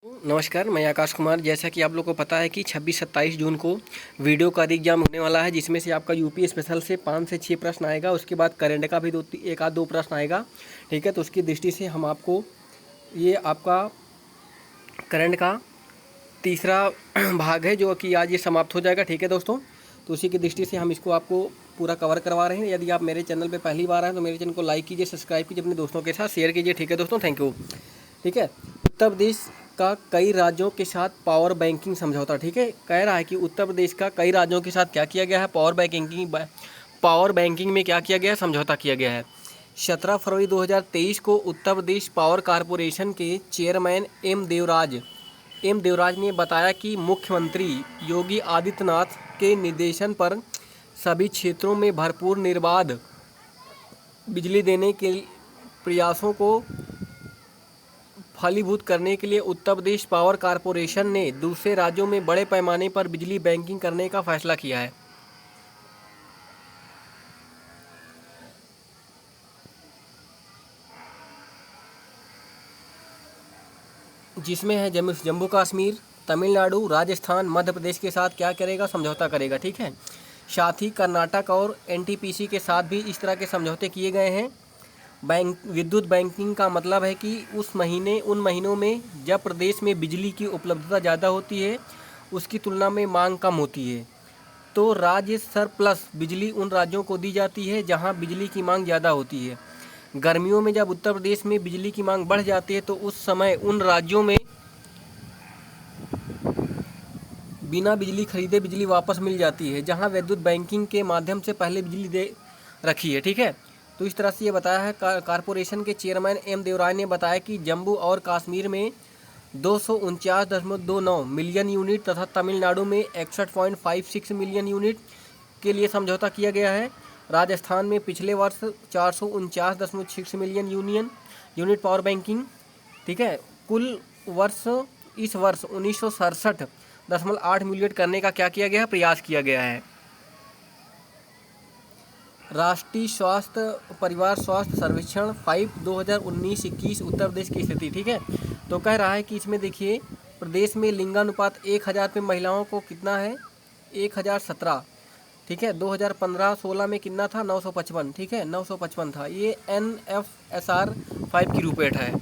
नमस्कार, मैं आकाश कुमार। जैसा कि आप लोग को पता है कि 26-27 जून को वीडियो का एग्जाम होने वाला है, जिसमें से आपका यूपी स्पेशल से 5 से 6 प्रश्न आएगा। उसके बाद करंट का भी एक आध दो प्रश्न आएगा। ठीक है, तो उसकी दृष्टि से हम आपको ये आपका करंट का तीसरा भाग है, जो कि आज ये समाप्त हो जाएगा। ठीक है दोस्तों, तो उसी की दृष्टि से हम इसको आपको पूरा कवर करवा रहे हैं। यदि आप मेरे चैनल पर पहली बार आए तो मेरे चैनल को लाइक कीजिए, सब्सक्राइब कीजिए, अपने दोस्तों के साथ शेयर कीजिए। ठीक है दोस्तों, थैंक यू। ठीक है, उत्तर प्रदेश का कई राज्यों के साथ पावर बैंकिंग समझौता। ठीक है, कह रहा है कि उत्तर प्रदेश का कई राज्यों के साथ क्या किया गया है, पावर बैंकिंग में क्या किया गया है, समझौता किया गया है। 17 फरवरी 2023 को उत्तर प्रदेश पावर कॉरपोरेशन के चेयरमैन एम देवराज ने बताया कि मुख्यमंत्री योगी आदित्यनाथ के निर्देशन पर सभी क्षेत्रों में भरपूर निर्बाध बिजली देने के प्रयासों को फलीभूत करने के लिए उत्तर प्रदेश पावर कॉरपोरेशन ने दूसरे राज्यों में बड़े पैमाने पर बिजली बैंकिंग करने का फैसला किया है। जिसमें है जम्मू कश्मीर, तमिलनाडु, राजस्थान, मध्य प्रदेश के साथ क्या करेगा, समझौता करेगा। ठीक है, साथ ही कर्नाटक और एनटीपीसी के साथ भी इस तरह के समझौते किए गए हैं। विद्युत बैंकिंग का मतलब है कि उन महीनों में जब प्रदेश में बिजली की उपलब्धता ज़्यादा होती है, उसकी तुलना में मांग कम होती है, तो राज्य सरप्लस बिजली उन राज्यों को दी जाती है जहां बिजली की मांग ज़्यादा होती है। गर्मियों में जब उत्तर प्रदेश में बिजली की मांग बढ़ जाती है, तो उस समय उन राज्यों में बिना बिजली खरीदे बिजली वापस मिल जाती है, जहां विद्युत बैंकिंग के माध्यम से पहले बिजली दे रखी है। ठीक है, तो इस तरह से ये बताया है। कॉरपोरेशन के चेयरमैन एम देवराय ने बताया कि जम्मू और कश्मीर में 249.29 मिलियन यूनिट तथा तमिलनाडु में 61.56 मिलियन यूनिट के लिए समझौता किया गया है। राजस्थान में पिछले वर्ष 449.6 मिलियन यूनिट पावर बैंकिंग। ठीक है, कुल इस वर्ष 1967.8 मिलियन करने का क्या किया गया है, प्रयास किया गया है। राष्ट्रीय परिवार स्वास्थ्य सर्वेक्षण 2019-21 उत्तर प्रदेश की स्थिति। ठीक है, तो कह रहा है कि इसमें देखिए, प्रदेश में लिंगानुपात 1000 पे महिलाओं को कितना है, 1017। ठीक है, 2015-16 में कितना था, 955। ठीक है, 955 था। ये NFSR 5 की रूपेट है,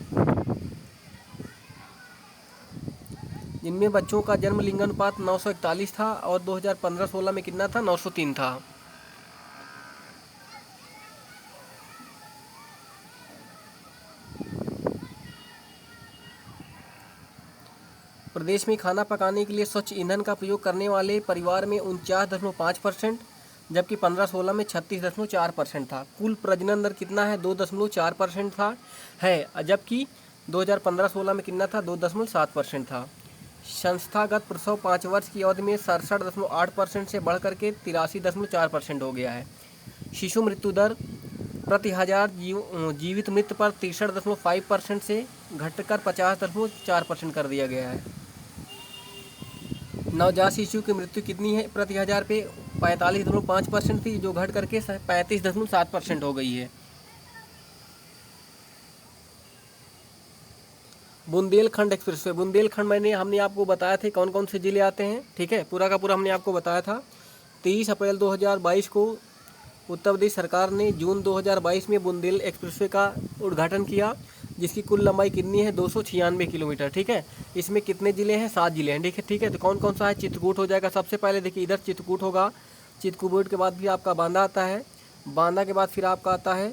जिनमें बच्चों का जन्म लिंगानुपात 941 था और 2015-16 में कितना था, 903 था। प्रदेश में खाना पकाने के लिए स्वच्छ ईंधन का प्रयोग करने वाले परिवार में 49.5%, जबकि 15-16 में 36.4% था। कुल प्रजनन दर कितना है, 2.4% था है, जबकि 2015-16 में कितना था, 2.7% था। संस्थागत प्रसव 5 वर्ष की अवधि में 67.8% से बढ़ करके 83.4% हो गया है। शिशु मृत्यु दर प्रति हजार जीवित मृत्यु पर 63.5% से घटकर 50.4% कर दिया गया है। नवजात शिशु की मृत्यु कितनी है प्रति हजार पे, 45.5% थी, जो घट करके 35.7% हो गई है। बुंदेलखंड एक्सप्रेसवे, बुंदेलखंड हमने आपको बताया थे कौन कौन से जिले आते हैं। ठीक है, पूरा का पूरा हमने आपको बताया था। 23 अप्रैल 2022 को उत्तर प्रदेश सरकार ने जून 2022 में बुंदेल एक्सप्रेसवे का उद्घाटन किया, जिसकी कुल लंबाई कितनी है, 296 किलोमीटर। ठीक है, इसमें कितने ज़िले हैं, 7 ज़िले हैं। ठीक है, तो कौन कौन सा है, चित्रकूट हो जाएगा सबसे पहले। देखिए, इधर चित्रकूट होगा, चित्रकूट के बाद भी आपका बांदा आता है, बांदा के बाद फिर आपका आता है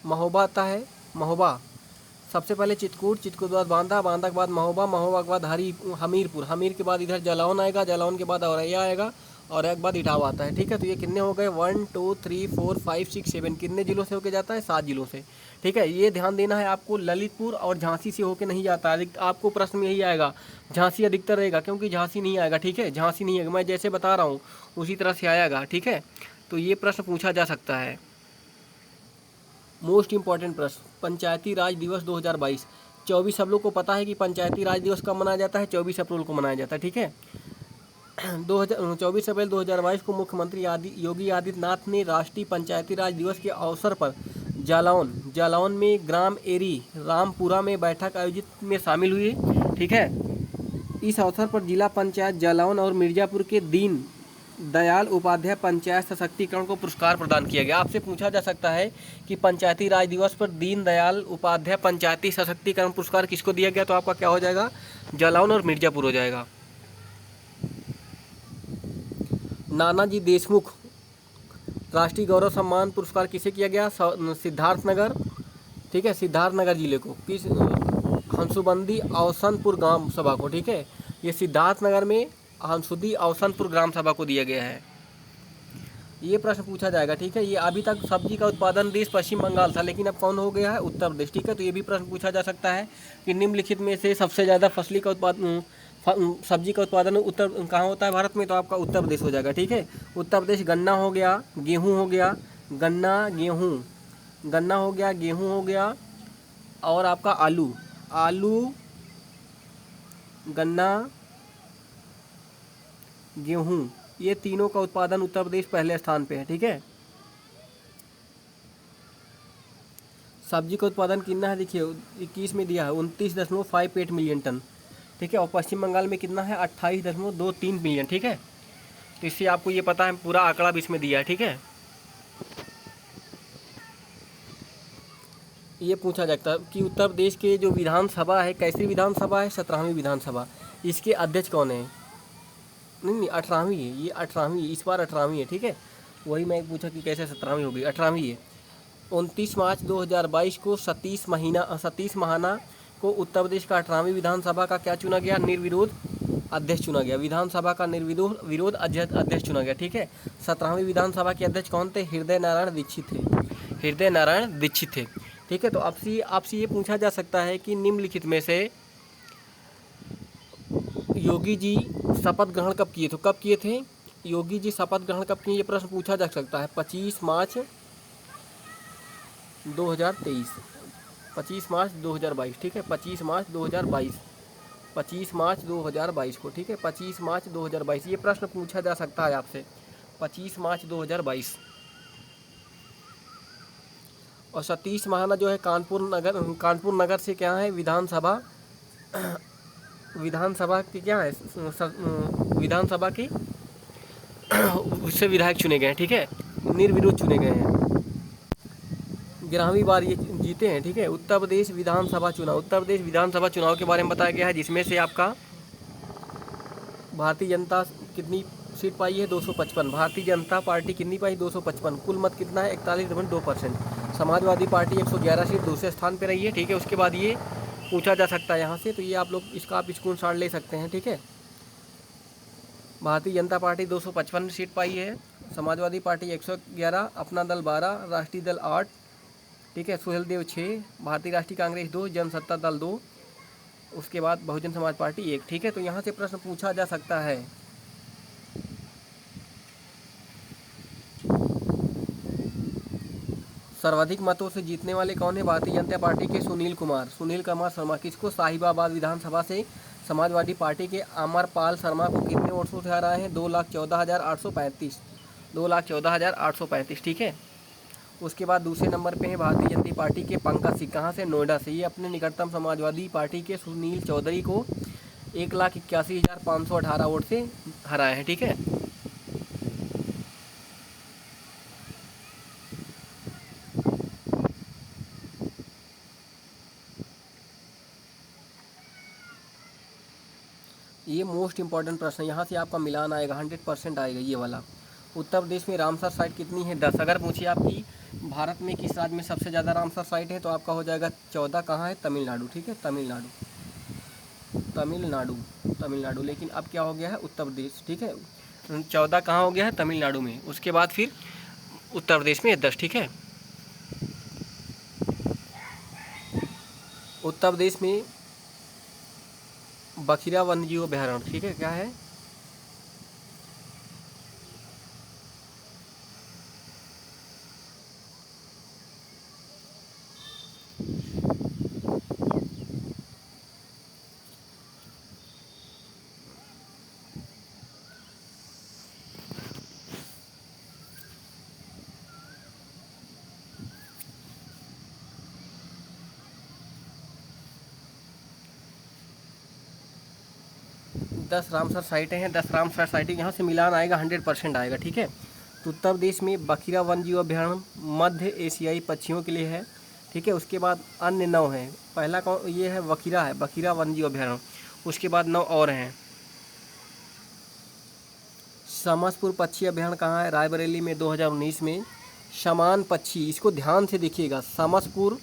महोबा आता है, महोबा सबसे पहले चित्रकूट के बाद बांदा, बांदा के बाद महोबा, महोबा के बाद हमीरपुर, हमीर के बाद इधर जालौन आएगा, जालौन के बाद औरैया आएगा, और एक बाद इटावा आता है। ठीक है, तो ये कितने हो गए, 1 2 3 4 5 6 7, कितने जिलों से होके जाता है, 7 जिलों से। ठीक है, ये ध्यान देना है आपको, ललितपुर और झांसी से होके नहीं जाता है। आपको प्रश्न में यही आएगा, झांसी अधिकतर रहेगा, क्योंकि झांसी नहीं आएगा। ठीक है, झांसी नहीं आएगा, मैं जैसे बता रहा हूँ उसी तरह से आएगा। ठीक है, तो ये प्रश्न पूछा जा सकता है। मोस्ट इम्पॉर्टेंट प्रश्न, पंचायती राज दिवस 2022। 24 सब लोग को पता है कि पंचायती राज दिवस कब मनाया जाता है, 24 अप्रैल को मनाया जाता है। ठीक है, 24 अप्रैल 2022 को मुख्यमंत्री योगी आदित्यनाथ ने राष्ट्रीय पंचायती राज दिवस के अवसर पर जालौन में ग्राम एरी रामपुरा में बैठक आयोजित में शामिल हुई। ठीक है, इस अवसर पर जिला पंचायत जालौन और मिर्जापुर के दीन दयाल उपाध्याय पंचायत सशक्तिकरण को पुरस्कार प्रदान किया गया। आपसे पूछा जा सकता है कि पंचायती राज दिवस पर दीन दयाल उपाध्याय पंचायती सशक्तिकरण पुरस्कार किसको दिया गया, तो आपका क्या हो जाएगा, जालौन और मिर्जापुर हो जाएगा। नानाजी देशमुख राष्ट्रीय गौरव सम्मान पुरस्कार किसे किया गया, सिद्धार्थनगर, ठीक है, सिद्धार्थनगर जिले को, किस हंसुबंदी अवसनपुर ग्राम सभा को, ठीक है, ये सिद्धार्थनगर में हंसुदी अवसनपुर ग्राम सभा को दिया गया है। ये प्रश्न पूछा जाएगा, ठीक है। ये अभी तक सब्जी का उत्पादन देश पश्चिम बंगाल था, लेकिन अब कौन हो गया है, उत्तर प्रदेश, ठीक है। तो ये भी प्रश्न पूछा जा सकता है कि निम्नलिखित में से सबसे ज़्यादा फसली का उत्पादन सब्जी का उत्पादन उत्तर कहाँ होता है भारत में, तो आपका उत्तर प्रदेश हो जाएगा, ठीक है। उत्तर प्रदेश गन्ना हो गया, गेहूँ हो गया, गन्ना हो गया, गेहूँ हो गया, और आपका आलू, गन्ना, गेहूँ, ये तीनों का उत्पादन उत्तर प्रदेश पहले स्थान पे है, ठीक है। सब्जी का उत्पादन कितना है, देखिए 21 में दिया है 29.58 मिलियन टन, ठीक है। और पश्चिम बंगाल में कितना है, 28.23 मिलियन, ठीक है। तो इससे आपको ये पता है, पूरा आंकड़ा भी इसमें दिया है, ठीक है। ये पूछा जाता है कि उत्तर प्रदेश के जो विधानसभा है, कैसी विधानसभा है, 17वीं विधानसभा, इसके अध्यक्ष कौन है, नहीं 18वीं है, ये 18वीं, इस बार 18वीं है, ठीक है। वही मैं पूछा कि कैसे 17वीं हो गई, 18वीं है। 29 मार्च 2022 को सतीश महाना को उत्तर प्रदेश का 18वीं विधानसभा का क्या चुना गया, निर्विरोध अध्यक्ष चुना गया। विधानसभा का निर्विरोध अध्यक्ष चुना गया, ठीक है। 17वीं विधानसभा के अध्यक्ष कौन थे, हृदय नारायण दीक्षित थे, ठीक है। तो आपसे ये पूछा जा सकता है कि निम्नलिखित में से योगी जी शपथ ग्रहण कब किए थे, योगी जी शपथ ग्रहण कब किए, ये प्रश्न पूछा जा सकता है। 25 मार्च 2023, 25 मार्च 2022, ठीक है, 25 मार्च 2022 को, ठीक है, 25 मार्च 2022, ये प्रश्न पूछा जा सकता है आपसे, 25 मार्च 2022। और सतीश महाना जो है कानपुर नगर से क्या है, विधानसभा की क्या है, विधानसभा की उससे विधायक चुने गए हैं, ठीक है, निर्विरोध चुने गए हैं, 11वीं बार ये जीते हैं, ठीक है। उत्तर प्रदेश विधानसभा चुनाव के बारे में बताया गया है, जिसमें से आपका भारतीय जनता कितनी सीट पाई है, 255, भारतीय जनता पार्टी कितनी पाई, 255, कुल मत कितना है, 41.2%। समाजवादी पार्टी 111 सीट दूसरे स्थान पर रही है, ठीक है। उसके बाद ये पूछा जा सकता है यहाँ से, तो ये आप लोग इसका आप स्क्रीनशॉट ले सकते हैं, ठीक है। भारतीय जनता पार्टी 255 सीट पाई है, समाजवादी पार्टी 111, अपना दल 12, राष्ट्रीय दल 8, ठीक है, सुहेल देव 6, भारतीय राष्ट्रीय कांग्रेस 2, जनसत्ता दल 2, उसके बाद बहुजन समाज पार्टी 1, ठीक है। तो यहाँ से प्रश्न पूछा जा सकता है, सर्वाधिक मतों से जीतने वाले कौन है, भारतीय जनता पार्टी के सुनील कुमार शर्मा, किसको, साहिबाबाद विधानसभा से समाजवादी पार्टी के अमरपाल शर्मा को कितने वोटों से हराए हैं, 2,14,835, ठीक है। उसके बाद दूसरे नंबर पे है भारतीय जनता पार्टी के पंकज सिंह, कहाँ से, नोएडा से, ये अपने निकटतम समाजवादी पार्टी के सुनील चौधरी को 1,81,518 वोट से हराए हैं, ठीक है। ये मोस्ट इंपॉर्टेंट प्रश्न है, यहाँ से आपका मिलान आएगा, 100% आएगा ये वाला। उत्तर प्रदेश में रामसर साइट कितनी है, 10। अगर पूछिए आपकी भारत में किस राज्य में सबसे ज़्यादा रामसर साइट है, तो आपका हो जाएगा 14, कहाँ है, तमिलनाडु, ठीक है, तमिलनाडु, लेकिन अब क्या हो गया है, उत्तर प्रदेश, ठीक है। 14 कहाँ हो गया है, तमिलनाडु में, उसके बाद फिर उत्तर प्रदेश में 10, ठीक है। उत्तर प्रदेश में बखिरा वन्यजीव अभयारण्य, ठीक है, क्या है, 10 रामसर साइटें हैं। 10 रामसर साइटें, यहाँ से मिलान आएगा 100% आएगा, ठीक है। तो उत्तर प्रदेश में बखिरा वन जीव अभ्यारण्य मध्य एशियाई पक्षियों के लिए है, ठीक है। उसके बाद अन्य 9 हैं। पहला कौन, ये है बखिरा, है बखिरा वन जीव अभ्यारण्य। उसके बाद 9 और हैं। समसपुर पक्षी अभ्यारण्य कहाँ है? रायबरेली में 2019 में। शमान पक्षी, इसको ध्यान से देखिएगा, समसपुर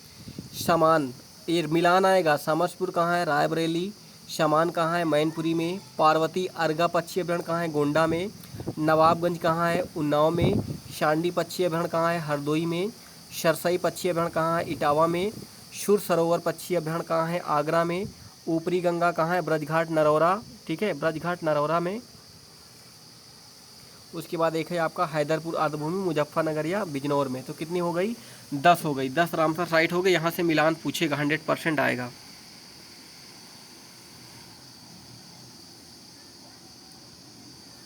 शमान, ये मिलान आएगा। समसपुर कहाँ है? रायबरेली। शमान कहाँ है? मैनपुरी में। पार्वती अर्गा पक्षी अभ्यारण्य कहाँ है? गोंडा में। नवाबगंज कहाँ है? उन्नाव में। शांडी पक्षी अभ्यारण्य कहाँ है? हरदोई में। सरसई पक्षी अभ्यारण्य कहाँ है? इटावा में। सुर सरोवर पक्षी अभ्यारण्य कहाँ है? आगरा में। ऊपरी गंगा कहाँ है? ब्रजघाट नरौरा, ठीक है, ब्रजघाट नरौरा में। उसके बाद एक है आपका हैदरपुर आर्द्रभूमि मुजफ्फरनगर या बिजनौर में। तो कितनी हो गई? 10 हो गई। 10 रामसर साइट हो गई। यहाँ से मिलान पूछेगा, 100% आएगा।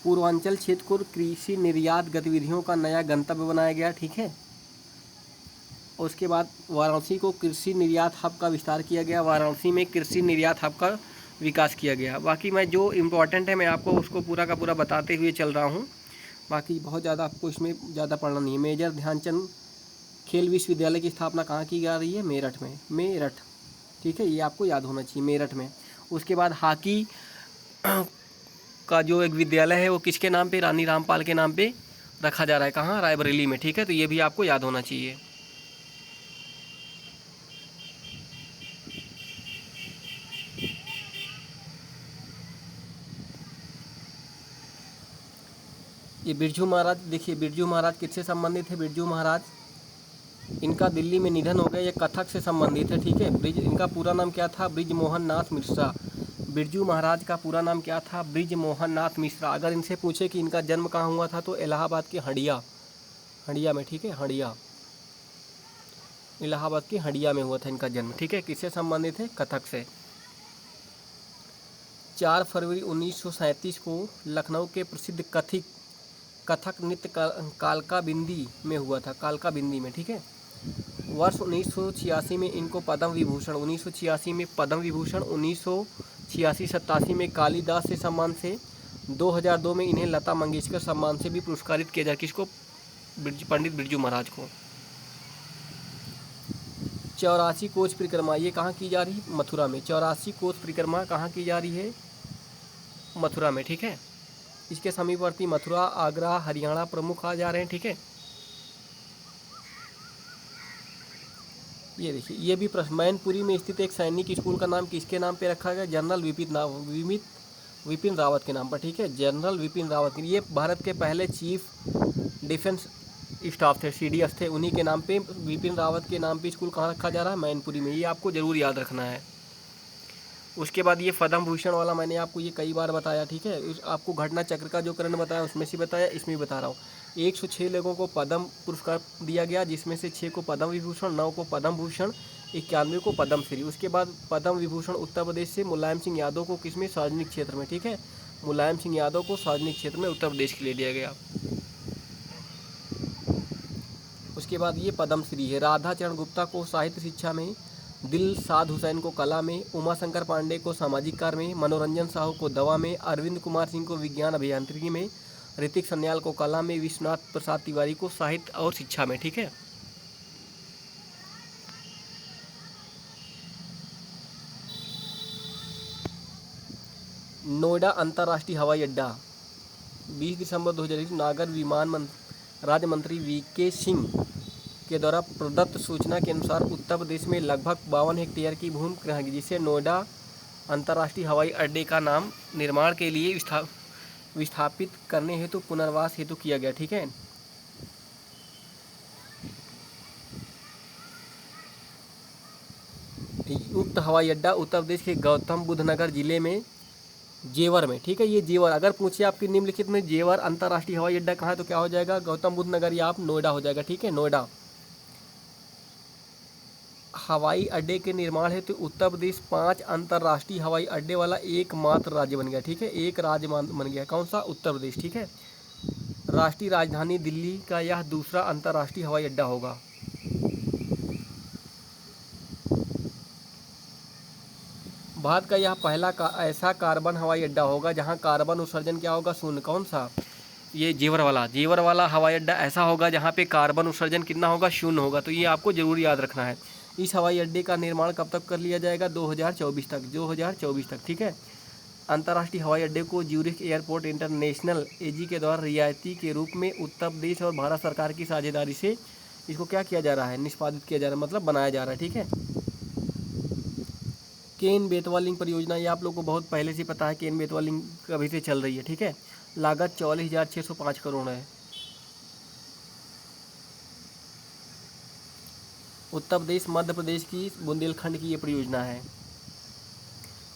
पूर्वांचल क्षेत्र को कृषि निर्यात गतिविधियों का नया गंतव्य बनाया गया, ठीक है। उसके बाद वाराणसी को कृषि निर्यात हब का विस्तार किया गया। वाराणसी में कृषि निर्यात हब का विकास किया गया। बाकी मैं जो इम्पोर्टेंट है मैं आपको उसको पूरा का पूरा बताते हुए चल रहा हूँ। बाकी बहुत ज़्यादा आपको इसमें ज़्यादा पढ़ना नहीं है। मेजर ध्यानचंद खेल विश्वविद्यालय की स्थापना कहाँ की जा रही है? मेरठ में। मेरठ, ठीक है, ये आपको याद होना चाहिए, मेरठ में। उसके बाद हॉकी का जो एक विद्यालय है वो किसके नाम पे? रानी रामपाल के नाम पे रखा जा रहा है। कहाँ? रायबरेली में, ठीक है। तो ये भी आपको याद होना चाहिए। ये बिरजू महाराज, देखिए बिरजू महाराज किससे संबंधित है? बिरजू महाराज, इनका दिल्ली में निधन हो गया। ये कथक से संबंधित है, ठीक है। इनका पूरा नाम क्या था? ब्रिजमोहन नाथ मिश्रा। बिरजू महाराज का पूरा नाम क्या था? ब्रिजमोहन नाथ मिश्रा। अगर इनसे पूछे कि इनका जन्म कहाँ हुआ था तो इलाहाबाद के हंडिया, हंडिया में, ठीक है, हंडिया, इलाहाबाद की हंडिया में हुआ था इनका जन्म, ठीक है। किससे संबंधित है? कथक से। 4 फरवरी 1937 को लखनऊ के प्रसिद्ध कथक नृत्य कालका बिंदी में हुआ था, कालका बिंदी में, ठीक है। वर्ष 1986 में इनको पद्म विभूषण, 1986 में पद्म विभूषण, 1986-87 में कालिदास से सम्मान से, 2002 में इन्हें लता मंगेशकर सम्मान से भी पुरस्कारित किया जाए। किसको? पंडित बिरजू महाराज को। 84 कोच परिक्रमा, ये कहाँ की जा रही है? मथुरा में। 84 कोच परिक्रमा कहाँ की जा रही है? मथुरा में, ठीक है। इसके समीपवर्ती मथुरा, आगरा, हरियाणा प्रमुख आ जा रहे हैं, ठीक है। ये देखिए, ये भी प्रश्न, मैनपुरी में स्थित एक सैनिक स्कूल का नाम किसके नाम पे रखा गया? जनरल विपिन रावत के नाम पर, ठीक है, जनरल विपिन रावत। ये भारत के पहले चीफ डिफेंस स्टाफ थे, CDS थे, उन्हीं के नाम पे, विपिन रावत के नाम पे स्कूल कहाँ रखा जा रहा है? मैनपुरी में। ये आपको ज़रूर याद रखना है। उसके बाद ये पद्म भूषण वाला मैंने आपको ये कई बार बताया, ठीक है। आपको घटना चक्र का जो करण बताया उसमें से बताया, इसमें भी बता रहा हूँ। 106 लोगों को पद्म पुरस्कार दिया गया, जिसमें से 6 को पद्म विभूषण, 9 को पद्म भूषण, 91 को पद्मश्री। उसके बाद पद्म विभूषण उत्तर प्रदेश से मुलायम सिंह यादव को किसमें? सार्वजनिक क्षेत्र में, ठीक है। मुलायम सिंह यादव को सार्वजनिक क्षेत्र में उत्तर प्रदेश के लिए दिया गया। उसके बाद ये पद्मश्री है। राधा चरण गुप्ता को साहित्य शिक्षा में, दिलशाद हुसैन को कला में, उमाशंकर पांडे को सामाजिक कार्य में, मनोरंजन साहू को दवा में, अरविंद कुमार सिंह को विज्ञान अभियांत्रिकी में, ऋतिक सन्याल को कला में, विश्वनाथ प्रसाद तिवारी को साहित्य और शिक्षा में, ठीक है। नोएडा अंतर्राष्ट्रीय हवाई अड्डा 20 दिसंबर 2020 नागर विमान राज्य मंत्री VK सिंह के द्वारा प्रदत्त सूचना के अनुसार उत्तर प्रदेश में लगभग 52 हेक्टेयर की भूमि रहेगी, जिसे नोएडा अंतर्राष्ट्रीय हवाई अड्डे का नाम निर्माण के लिए विस्थापित करने हेतु पुनर्वास हेतु किया गया, ठीक है। उक्त हवाई अड्डा उत्तर प्रदेश के गौतम बुद्ध नगर जिले में जेवर में, ठीक है। ये जेवर, अगर पूछे आपकी निम्नलिखित में जेवर अंतर्राष्ट्रीय हवाई अड्डा कहाँ है तो क्या हो जाएगा? गौतम बुद्ध नगर या आप नोएडा हो जाएगा, ठीक है, नोएडा। हवाई अड्डे के निर्माण हेतु उत्तर प्रदेश 5 अंतर्राष्ट्रीय हवाई अड्डे वाला एकमात्र राज्य बन गया, ठीक है। एक राज्य बन गया, कौन सा? उत्तर प्रदेश, ठीक है। राष्ट्रीय राजधानी दिल्ली का यह दूसरा अंतर्राष्ट्रीय हवाई अड्डा होगा। भारत का यह पहला ऐसा कार्बन हवाई अड्डा होगा जहां कार्बन उत्सर्जन क्या होगा, शून्य। कौन सा? ये जेवर वाला हवाई अड्डा ऐसा होगा जहाँ पे कार्बन उत्सर्जन कितना होगा, शून्य होगा। तो ये आपको ज़रूर याद रखना है। इस हवाई अड्डे का निर्माण कब तक कर लिया जाएगा? 2024 तक, 2024 तक, ठीक है। अंतर्राष्ट्रीय हवाई अड्डे को ज्यूरिख एयरपोर्ट इंटरनेशनल एजी के द्वारा रियायती के रूप में उत्तर प्रदेश और भारत सरकार की साझेदारी से इसको क्या किया जा रहा है, निष्पादित किया जा रहा है, मतलब बनाया जा रहा है, ठीक है। केन बेतवा लिंक परियोजना, ये आप लोग को बहुत पहले से पता है। केन बेतवा लिंक कभी से चल रही है, ठीक है। लागत 44,605 करोड़ है। उत्तर प्रदेश मध्य प्रदेश की बुंदेलखंड की ये परियोजना है।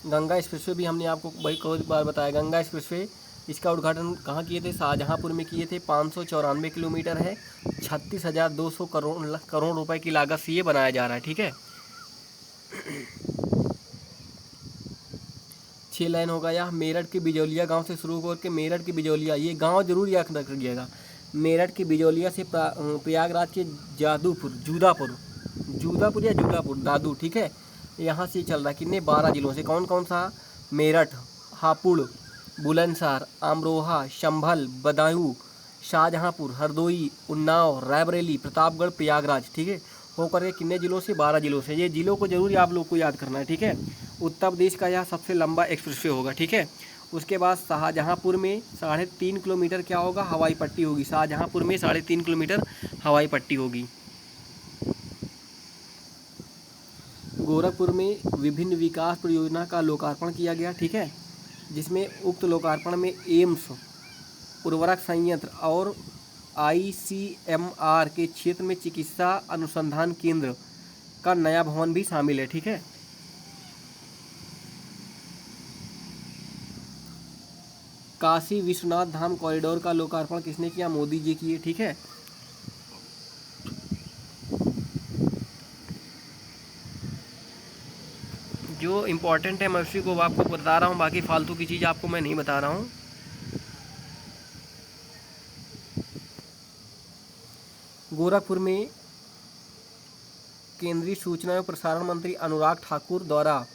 गंगा एक्सप्रेसवे भी हमने आपको बहुत बार बताया। गंगा एक्सप्रेसवे इसका उद्घाटन कहाँ किए थे? शाहजहाँपुर में किए थे। 594 किलोमीटर है। 36,200 करोड़ रुपए की लागत से ये बनाया जा रहा है, ठीक है। 6 लाइन होगा यह। मेरठ के बिजौलिया गांव से शुरू करके मेरठ के बिजौलिया, ये गांव जरूर याद रखिएगा। मेरठ के बिजौलिया से प्रयागराज के जूदापुर या जूदापुर दादू, ठीक है। यहाँ से चल रहा है। कितने? 12 जिलों से। कौन कौन सा? मेरठ, हापुड़, बुलंदशहर, अमरोहा, संभल, बदायूं, शाहजहाँपुर, हरदोई, उन्नाव, रायबरेली, प्रतापगढ़, प्रयागराज, ठीक है। होकर के कितने जिलों से? 12 जिलों से। ये जिलों को जरूर आप लोग को याद करना है, ठीक है। उत्तर प्रदेश का यह सबसे लंबा एक्सप्रेसवे होगा, ठीक है। उसके बाद शाहजहाँपुर में 3.5 किलोमीटर क्या होगा? हवाई पट्टी होगी। शाहजहाँपुर में 3.5 किलोमीटर हवाई पट्टी होगी। गोरखपुर में विभिन्न विकास परियोजना का लोकार्पण किया गया, ठीक है। जिसमें उक्त लोकार्पण में एम्स, उर्वरक संयंत्र और ICMR के क्षेत्र में चिकित्सा अनुसंधान केंद्र का नया भवन भी शामिल है, ठीक है। काशी विश्वनाथ धाम कॉरिडोर का लोकार्पण किसने किया? मोदी जी किए, ठीक है। जो इम्पोर्टेंट है मैं उसी को आपको बता रहा हूँ, बाकी फालतू की चीज़ आपको मैं नहीं बता रहा हूँ। गोरखपुर में केंद्रीय सूचना एवं प्रसारण मंत्री अनुराग ठाकुर द्वारा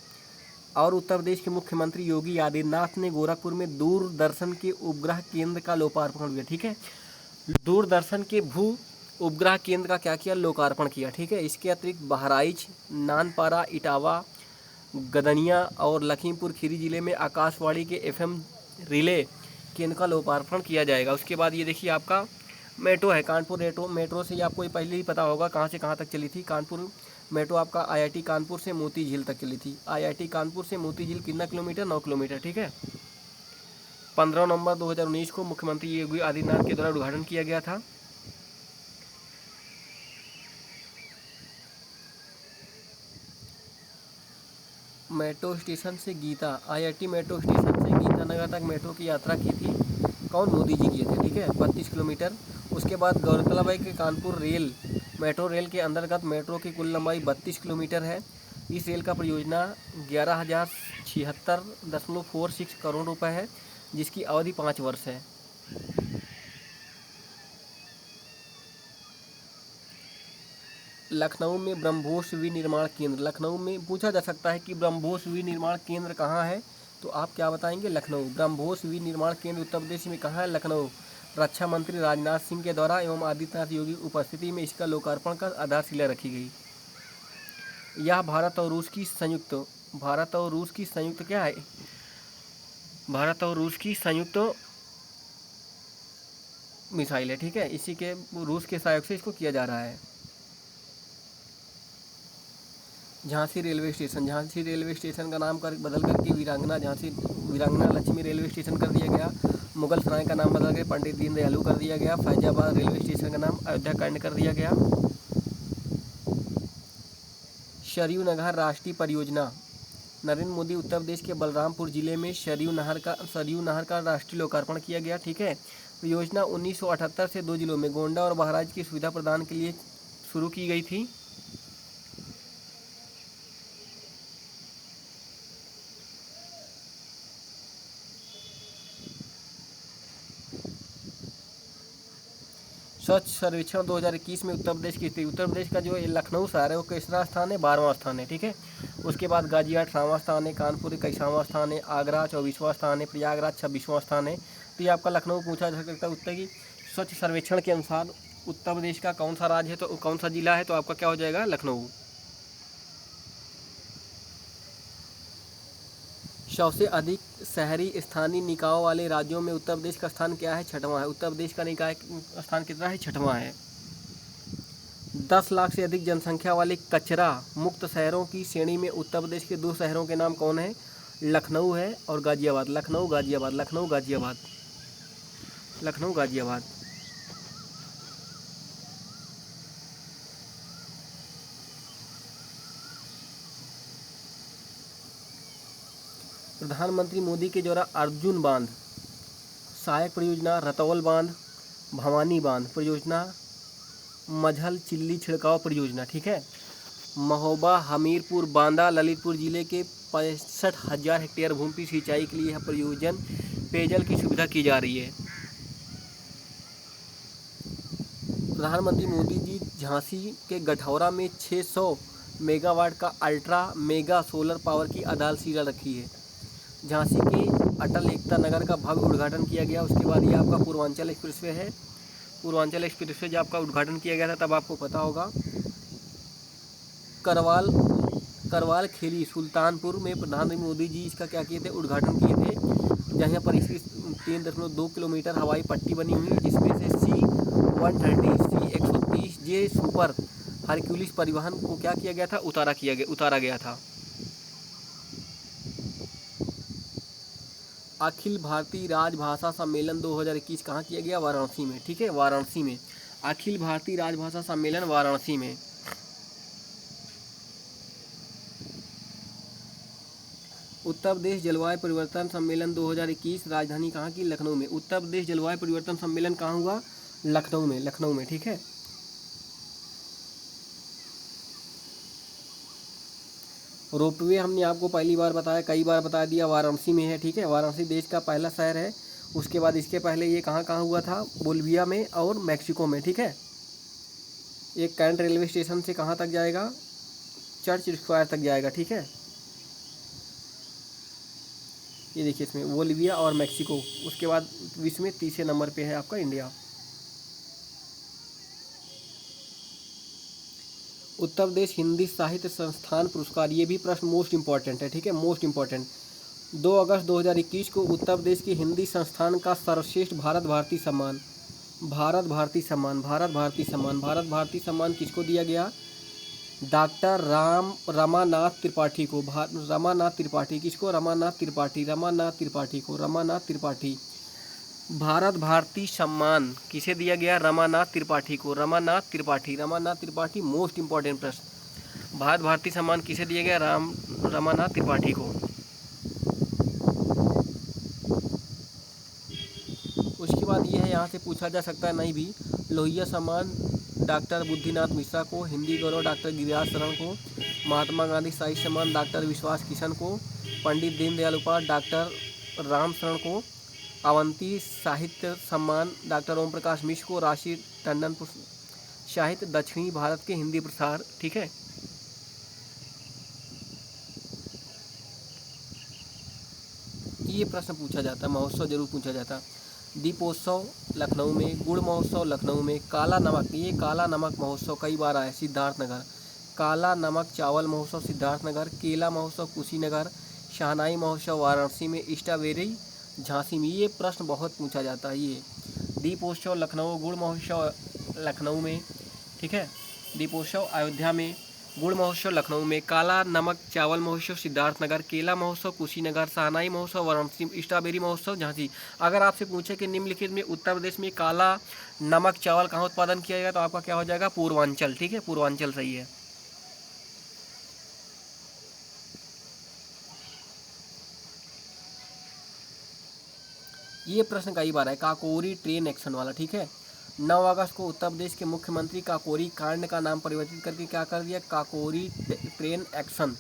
और उत्तर प्रदेश के मुख्यमंत्री योगी आदित्यनाथ ने गोरखपुर में दूरदर्शन के उपग्रह केंद्र का लोकार्पण किया, ठीक है। दूरदर्शन के भू उपग्रह केंद्र का क्या किया? लोकार्पण किया, ठीक है। इसके अतिरिक्त बहराइच, नानपारा, इटावा, गदनिया और लखीमपुर खीरी जिले में आकाशवाणी के FM रिले केंद्र का लोकार्पण किया जाएगा। उसके बाद ये देखिए आपका मेट्रो है, कानपुर मेट्रो से आपको पहले ही पता होगा कहाँ से कहाँ तक चली थी। कानपुर मेट्रो आपका IIT कानपुर से मोती झील तक चली थी। IIT कानपुर से मोती झील कितना किलोमीटर? 9 किलोमीटर, ठीक है। 15 नवंबर 2019 को मुख्यमंत्री योगी आदित्यनाथ के द्वारा उद्घाटन किया गया था। मेट्रो स्टेशन से गीता, IIT मेट्रो स्टेशन से गीता नगर तक मेट्रो की यात्रा की थी। कौन? मोदी जी किए थे, ठीक है। 32 किलोमीटर। उसके बाद गौरतलब है कि कानपुर मेट्रो रेल के अंतर्गत मेट्रो की कुल लंबाई 32 किलोमीटर है। इस रेल का परियोजना 11,076.46 करोड़ रुपए है, जिसकी अवधि 5 वर्ष है। लखनऊ में ब्रह्मोस विनिर्माण केंद्र, लखनऊ में पूछा जा सकता है कि ब्रह्मोस विनिर्माण केंद्र कहाँ है, तो आप क्या बताएंगे? लखनऊ। ब्रह्मोस विनिर्माण केंद्र उत्तर प्रदेश में कहाँ है? लखनऊ। रक्षा मंत्री राजनाथ सिंह के द्वारा एवं आदित्यनाथ योगी की उपस्थिति में इसका लोकार्पण कर आधारशिला रखी गई। यह भारत और रूस की संयुक्त क्या है? भारत और रूस की संयुक्त मिसाइल है, ठीक है। इसी के रूस के सहयोग से इसको किया जा रहा है। झांसी रेलवे स्टेशन का नाम बदल करके झांसी वीरांगना लक्ष्मी रेलवे स्टेशन कर दिया गया। मुगल सराय का नाम बदल के पंडित दीनदयालु कर दिया गया। फैजाबाद रेलवे स्टेशन का नाम अयोध्या कांड कर दिया गया। सरयू नहर राष्ट्रीय परियोजना, नरेंद्र मोदी उत्तर प्रदेश के बलरामपुर जिले में सरयू नहर का राष्ट्रीय लोकार्पण किया गया, ठीक है। योजना 1978 से 2 जिलों में गोंडा और बहराइच की सुविधा प्रदान के लिए शुरू की गई थी। स्वच्छ सर्वेक्षण 2021 में उत्तर प्रदेश की स्थिति, उत्तर प्रदेश का जो लखनऊ शहर है वो किसरा स्थान है? 12वां स्थान है, ठीक है। उसके बाद गाजियाबाद 18वां स्थान है, कानपुर 21वां स्थान है, आगरा 24वां स्थान है, प्रयागराज 26वां स्थान है। तो ये आपका लखनऊ पूछा जा सकता है। उत्तर की स्वच्छ सर्वेक्षण के अनुसार उत्तर प्रदेश का कौन सा राज्य है, तो कौन सा जिला है, तो आपका क्या हो जाएगा, लखनऊ। सबसे अधिक शहरी स्थानीय निकायों वाले राज्यों में उत्तर प्रदेश का स्थान क्या है, 6वां है। उत्तर प्रदेश का निकाय स्थान कितना है, 6वां है। 10 लाख से अधिक जनसंख्या वाले कचरा मुक्त शहरों की श्रेणी में उत्तर प्रदेश के 2 शहरों के नाम कौन है, लखनऊ है और गाजियाबाद। लखनऊ गाजियाबाद, लखनऊ गाजियाबाद, लखनऊ गाजियाबाद। प्रधानमंत्री मोदी के द्वारा अर्जुन बांध सहायक परियोजना, रतौल बांध, भवानी बांध परियोजना, मझल चिल्ली छिड़काव परियोजना, ठीक है। महोबा, हमीरपुर, बांदा, ललितपुर जिले के 65,000 हेक्टेयर भूमि की सिंचाई के लिए यह परियोजना पेयजल की सुविधा की जा रही है। प्रधानमंत्री मोदी जी झांसी के गठौरा में 600 मेगावाट का अल्ट्रा मेगा सोलर पावर की आधारशिला रखी है। झांसी के अटल एकता नगर का भव्य उद्घाटन किया गया। उसके बाद ये आपका पूर्वांचल एक्सप्रेसवे है। पूर्वांचल एक्सप्रेसवे जब आपका उद्घाटन किया गया था तब आपको पता होगा। करवाल खेली सुल्तानपुर में प्रधानमंत्री मोदी जी इसका क्या किए थे, उद्घाटन किए थे। जहाँ पर इसकी 3.2 किलोमीटर हवाई पट्टी बनी हुई है, जिसमें से C-130 C-130 जे सुपर हरक्यूलिस परिवहन को क्या किया गया था, उतारा गया था। अखिल भारतीय राजभाषा सम्मेलन 2021 कहाँ किया गया, वाराणसी में, ठीक है, वाराणसी में। अखिल भारतीय राजभाषा सम्मेलन वाराणसी में। उत्तर प्रदेश जलवायु परिवर्तन सम्मेलन 2021 राजधानी कहाँ की, लखनऊ में। उत्तर प्रदेश जलवायु परिवर्तन सम्मेलन कहाँ हुआ, लखनऊ में, लखनऊ में, ठीक है। रोपवे हमने आपको पहली बार बताया, कई बार बता दिया, वाराणसी में है, ठीक है। वाराणसी देश का पहला शहर है। उसके बाद इसके पहले ये कहाँ कहाँ हुआ था, बोलिविया में और मैक्सिको में, ठीक है। एक कैंट रेलवे स्टेशन से कहाँ तक जाएगा, चर्च स्क्वायर तक जाएगा, ठीक है। ये देखिए इसमें बोलिविया और मैक्सिको। उसके बाद विश्व में 30 नंबर पे है आपका इंडिया। उत्तर प्रदेश हिंदी साहित्य संस्थान पुरस्कार, ये भी प्रश्न मोस्ट इंपॉर्टेंट है, ठीक है, मोस्ट इंपॉर्टेंट। 2 अगस्त 2021 को उत्तर प्रदेश के हिंदी संस्थान का सर्वश्रेष्ठ भारत भारती सम्मान भारत भारती सम्मान किसको दिया गया, डॉक्टर रमानाथ त्रिपाठी को। रमानाथ त्रिपाठी किसको, रमानाथ त्रिपाठी। भारत भारती सम्मान किसे दिया गया, रमानाथ त्रिपाठी को। रमानाथ त्रिपाठी मोस्ट इंपॉर्टेंट प्रश्न। भारत भारती सम्मान किसे दिया गया, रमानाथ त्रिपाठी को। उसके बाद ये है, यहाँ से पूछा जा सकता है नहीं भी, लोहिया सम्मान डॉक्टर बुद्धिनाथ मिश्रा को, हिंदी गौरव डॉक्टर गिरिराज शरण को, महात्मा गांधी साहित्य सम्मान डॉक्टर विश्वास किशन को, पंडित दीनदयाल उपाध्याय डॉक्टर राम शरण को, अवंती साहित्य सम्मान डॉक्टर ओम प्रकाश मिश्र को, राशि टंडन साहित्य दक्षिणी भारत के हिंदी प्रसार, ठीक है। ये प्रश्न पूछा जाता है, महोत्सव जरूर पूछा जाता है। दीपोत्सव लखनऊ में, गुड़ महोत्सव लखनऊ में, काला नमक, ये काला नमक महोत्सव कई बार आया सिद्धार्थनगर, काला नमक चावल महोत्सव सिद्धार्थनगर, केला महोत्सव कुशीनगर, शहनाई महोत्सव वाराणसी में, स्ट्रॉबेरी झांसी में। ये प्रश्न बहुत पूछा जाता है। ये दीपोत्सव लखनऊ, गुड़ महोत्सव लखनऊ में, ठीक है, दीपोत्सव अयोध्या में, गुड़ महोत्सव लखनऊ में, काला नमक चावल महोत्सव सिद्धार्थनगर, केला महोत्सव कुशीनगर, शहनाई महोत्सव वाराणसी, स्ट्रॉबेरी महोत्सव झांसी। अगर आपसे पूछे कि निम्नलिखित में उत्तर प्रदेश में काला नमक चावल कहाँ उत्पादन किया जाएगा, तो आपका क्या हो जाएगा, पूर्वांचल, ठीक है, पूर्वांचल सही है। ये प्रश्न कई बार है, काकोरी ट्रेन एक्शन वाला, ठीक है। 9 अगस्त को उत्तर प्रदेश के मुख्यमंत्री काकोरी कांड का नाम परिवर्तित करके क्या कर दिया, काकोरी ट्रेन एक्शन।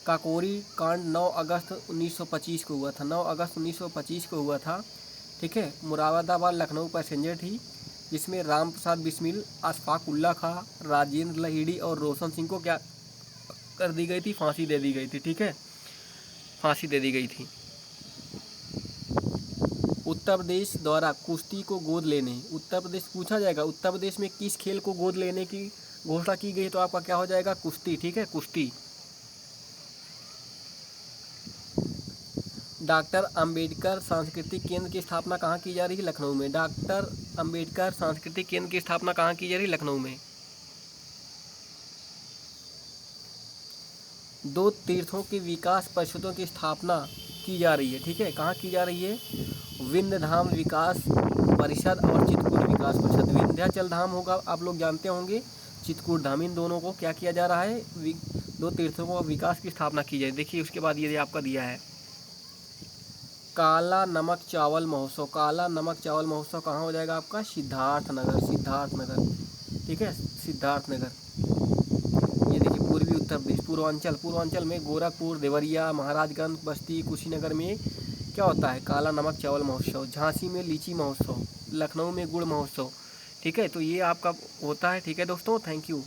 काकोरी कांड 9 अगस्त 1925 को हुआ था, 9 अगस्त 1925 को हुआ था, ठीक है। मुरादाबाद लखनऊ पैसेंजर थी, जिसमें राम प्रसाद बिस्मिल, अशफाक उल्ला खां, राजेंद्र लाहिड़ी और रोशन सिंह को क्या कर दी गई थी, फांसी दे दी गई थी। ठीक है, फांसी दे दी गई थी। उत्तर प्रदेश द्वारा कुश्ती को गोद लेने, उत्तर प्रदेश पूछा जाएगा, उत्तर प्रदेश में किस खेल को गोद लेने की घोषणा की गई, तो आपका क्या हो जाएगा, कुश्ती। ठीक है, कुश्ती। डॉक्टर अंबेडकर सांस्कृतिक केंद्र की स्थापना कहाँ की जा रही है, लखनऊ में। डॉक्टर अंबेडकर सांस्कृतिक केंद्र की स्थापना कहाँ की जा रही है, लखनऊ में। दो तीर्थों के विकास परिषदों की स्थापना की जा रही है। ठीक है, कहाँ की जा रही है, विंध्यधाम विकास परिषद और चित्रकूट विकास परिषद। विंध्याचल धाम होगा, आप लोग जानते होंगे, चित्रकूट धाम, इन दोनों को क्या किया जा रहा है, दो तीर्थों को विकास की स्थापना की जाए। देखिए उसके बाद ये आपका दिया है काला नमक चावल महोत्सव। काला नमक चावल महोत्सव कहाँ हो जाएगा आपका, सिद्धार्थनगर, सिद्धार्थनगर। ठीक है, सिद्धार्थनगर। ये देखिए पूर्वी उत्तर प्रदेश, पूर्वांचल, पूर्वांचल में गोरखपुर, देवरिया, महाराजगंज, बस्ती, कुशीनगर में क्या होता है, काला नमक चावल महोत्सव। झांसी में लीची महोत्सव, लखनऊ में गुड़ महोत्सव। ठीक है, तो ये आपका होता है। ठीक है दोस्तों, थैंक यू।